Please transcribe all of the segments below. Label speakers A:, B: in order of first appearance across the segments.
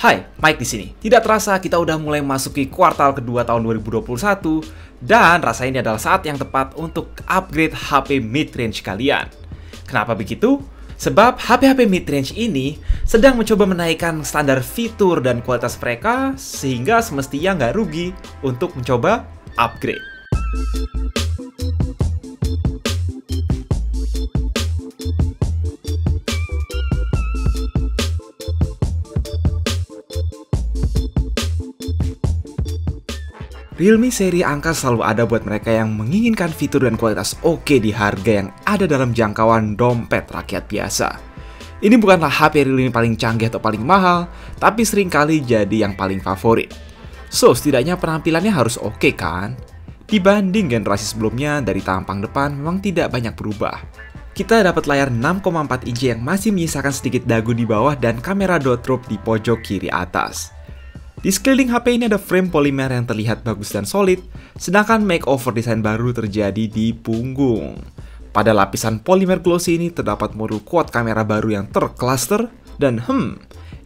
A: Hai, Mike di sini. Tidak terasa kita udah mulai masuki kuartal kedua tahun 2021 dan rasanya ini adalah saat yang tepat untuk upgrade HP mid-range kalian. Kenapa begitu? Sebab HP-HP mid-range ini sedang mencoba menaikkan standar fitur dan kualitas mereka sehingga semestinya nggak rugi untuk mencoba upgrade. Realme seri angka selalu ada buat mereka yang menginginkan fitur dan kualitas oke di harga yang ada dalam jangkauan dompet rakyat biasa. Ini bukanlah HP Realme paling canggih atau paling mahal, tapi seringkali jadi yang paling favorit. So, setidaknya penampilannya harus oke kan? Dibanding generasi sebelumnya, dari tampang depan memang tidak banyak berubah. Kita dapat layar 6,4 inci yang masih menyisakan sedikit dagu di bawah dan kamera dot drop di pojok kiri atas. Di sekeliling HP ini ada frame polimer yang terlihat bagus dan solid, sedangkan makeover desain baru terjadi di punggung. Pada lapisan polimer glossy ini terdapat modul quad kamera baru yang tercluster, dan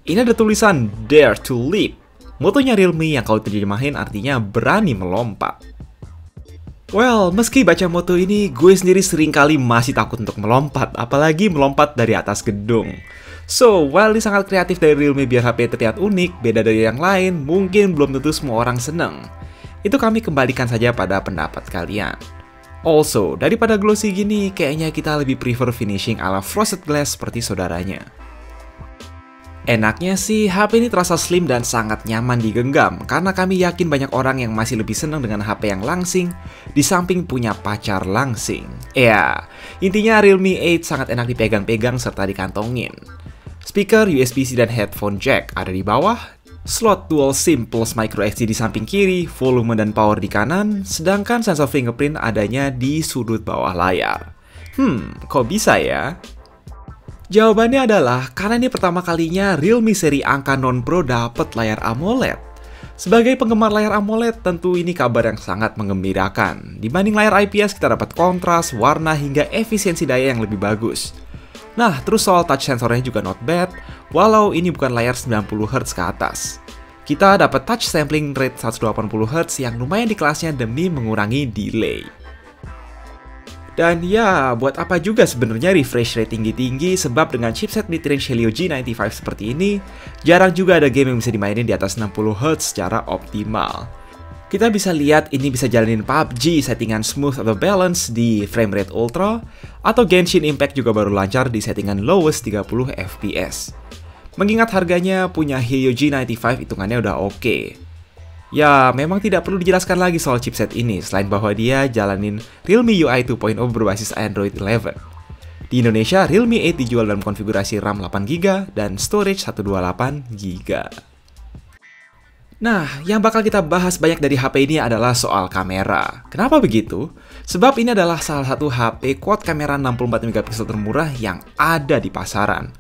A: ini ada tulisan Dare to Leap. Motonya Realme yang kalau terjemahin artinya berani melompat. Well, meski baca moto ini, gue sendiri seringkali masih takut untuk melompat, apalagi melompat dari atas gedung. So, while ini sangat kreatif dari Realme biar HP terlihat unik, beda dari yang lain, mungkin belum tentu semua orang seneng. Itu kami kembalikan saja pada pendapat kalian. Also, daripada glossy gini, kayaknya kita lebih prefer finishing ala frosted glass seperti saudaranya. Enaknya sih, HP ini terasa slim dan sangat nyaman digenggam, karena kami yakin banyak orang yang masih lebih senang dengan HP yang langsing, di samping punya pacar langsing. Ya, intinya Realme 8 sangat enak dipegang-pegang serta dikantongin. Speaker, USB-C dan headphone jack ada di bawah, slot dual SIM plus micro SD di samping kiri, volume dan power di kanan, sedangkan sensor fingerprint adanya di sudut bawah layar. Kok bisa ya? Jawabannya adalah karena ini pertama kalinya Realme seri angka non-Pro dapat layar AMOLED. Sebagai penggemar layar AMOLED, tentu ini kabar yang sangat menggembirakan. Dibanding layar IPS, kita dapat kontras, warna, hingga efisiensi daya yang lebih bagus. Nah, terus soal touch sensornya juga not bad, walau ini bukan layar 90Hz ke atas. Kita dapat touch sampling rate 180Hz yang lumayan di kelasnya demi mengurangi delay. Dan ya, buat apa juga sebenarnya refresh rate tinggi-tinggi, sebab dengan chipset mid-range Helio G95 seperti ini, jarang juga ada game yang bisa dimainin di atas 60Hz secara optimal. Kita bisa lihat ini bisa jalanin PUBG settingan smooth atau balance di frame rate ultra, atau Genshin Impact juga baru lancar di settingan lowest 30 fps. Mengingat harganya punya Helio G95 hitungannya udah oke. Ya, memang tidak perlu dijelaskan lagi soal chipset ini, selain bahwa dia jalanin Realme UI 2.0 berbasis Android 11. Di Indonesia, Realme 8 dijual dalam konfigurasi RAM 8GB dan storage 128GB. Nah, yang bakal kita bahas banyak dari HP ini adalah soal kamera. Kenapa begitu? Sebab ini adalah salah satu HP quad kamera 64MP termurah yang ada di pasaran.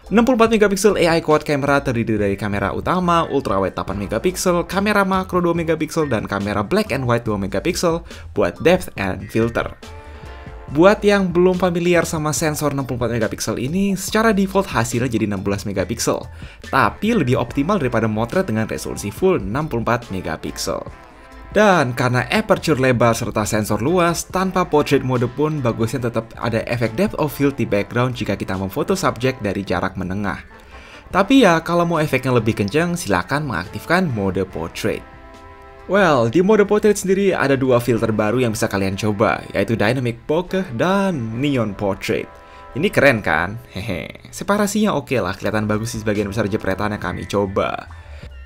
A: 64MP AI quad kamera terdiri dari kamera utama, ultrawide 8MP, kamera makro 2MP, dan kamera black and white 2MP buat depth and filter. Buat yang belum familiar sama sensor 64MP ini, secara default hasilnya jadi 16MP, tapi lebih optimal daripada motret dengan resolusi full 64MP. Dan karena aperture lebar serta sensor luas, tanpa portrait mode pun bagusnya tetap ada efek depth of field di background jika kita memfoto subjek dari jarak menengah. Tapi ya, kalau mau efeknya lebih kencang, silakan mengaktifkan mode portrait. Well, di mode portrait sendiri ada dua filter baru yang bisa kalian coba, yaitu Dynamic Bokeh dan Neon Portrait. Ini keren kan? Hehe, separasinya oke lah, kelihatan bagus di sebagian besar jepretan yang kami coba.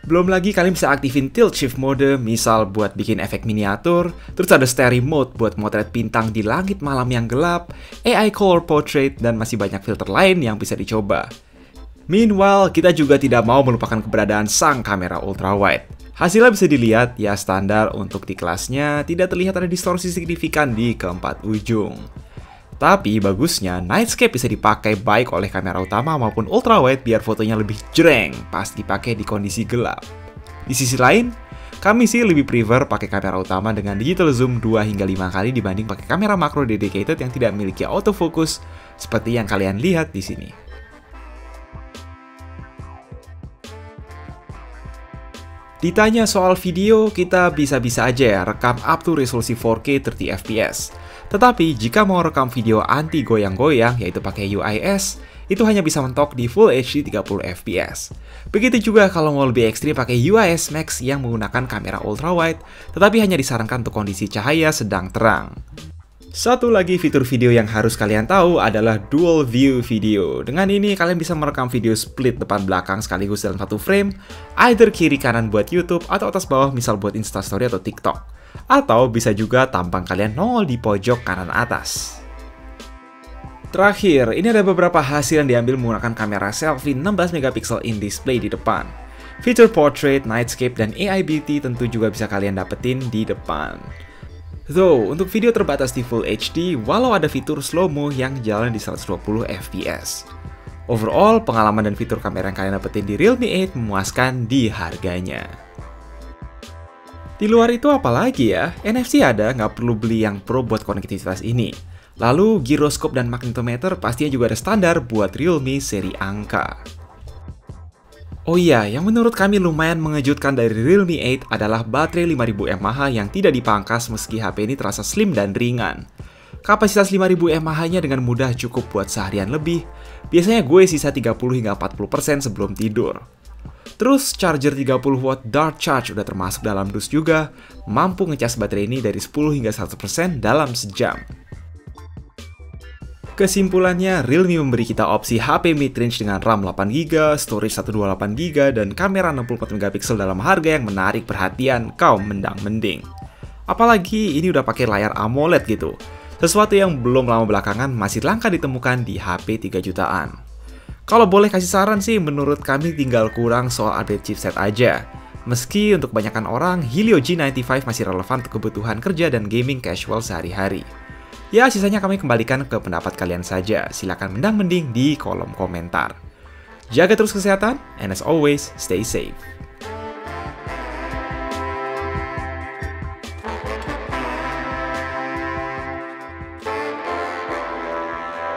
A: Belum lagi kalian bisa aktifin tilt shift mode, misal buat bikin efek miniatur, terus ada Starry Mode buat motret bintang di langit malam yang gelap, AI Color Portrait, dan masih banyak filter lain yang bisa dicoba. Meanwhile, kita juga tidak mau melupakan keberadaan sang kamera ultrawide. Hasilnya bisa dilihat, ya standar untuk di kelasnya, tidak terlihat ada distorsi signifikan di keempat ujung. Tapi bagusnya, nightscape bisa dipakai baik oleh kamera utama maupun ultrawide biar fotonya lebih jreng pas dipakai di kondisi gelap. Di sisi lain, kami sih lebih prefer pakai kamera utama dengan digital zoom 2 hingga 5 kali dibanding pakai kamera makro dedicated yang tidak memiliki autofocus seperti yang kalian lihat di sini. Ditanya soal video, kita bisa-bisa aja ya rekam up to resolusi 4K 30 fps. Tetapi jika mau rekam video anti goyang-goyang, yaitu pakai UIS, itu hanya bisa mentok di Full HD 30 fps. Begitu juga kalau mau lebih ekstrim pakai UIS Max yang menggunakan kamera ultrawide, tetapi hanya disarankan untuk kondisi cahaya sedang terang. Satu lagi fitur video yang harus kalian tahu adalah dual view video. Dengan ini kalian bisa merekam video split depan belakang sekaligus dalam satu frame, either kiri kanan buat YouTube atau atas bawah misal buat Instastory atau TikTok. Atau bisa juga tampang kalian nongol di pojok kanan atas. Terakhir, ini ada beberapa hasil yang diambil menggunakan kamera selfie 16 megapiksel in display di depan. Fitur portrait, nightscape, dan AI beauty tentu juga bisa kalian dapetin di depan. Though, untuk video terbatas di Full HD, walau ada fitur slow-mo yang jalan di 120 fps. Overall, pengalaman dan fitur kamera yang kalian dapetin di Realme 8 memuaskan di harganya. Di luar itu apalagi ya? NFC ada, nggak perlu beli yang pro buat konektivitas ini. Lalu, giroskop dan magnetometer pastinya juga ada standar buat Realme seri angka. Oh iya, yang menurut kami lumayan mengejutkan dari Realme 8 adalah baterai 5000 mAh yang tidak dipangkas meski HP ini terasa slim dan ringan. Kapasitas 5000 mAh-nya dengan mudah cukup buat seharian lebih, biasanya gue sisa 30 hingga 40% sebelum tidur. Terus charger 30 watt Dart Charge udah termasuk dalam dus juga, mampu ngecas baterai ini dari 10 hingga 100% dalam sejam. Kesimpulannya, Realme memberi kita opsi HP mid-range dengan RAM 8GB, storage 128GB, dan kamera 64MP dalam harga yang menarik perhatian kaum mendang-mending. Apalagi ini udah pakai layar AMOLED gitu, sesuatu yang belum lama belakangan masih langka ditemukan di HP 3 jutaan. Kalau boleh kasih saran sih, menurut kami tinggal kurang soal update chipset aja. Meski untuk kebanyakan orang, Helio G95 masih relevan untuk kebutuhan kerja dan gaming casual sehari-hari. Ya, sisanya kami kembalikan ke pendapat kalian saja. Silakan mendang-mending di kolom komentar. Jaga terus kesehatan, and as always, stay safe.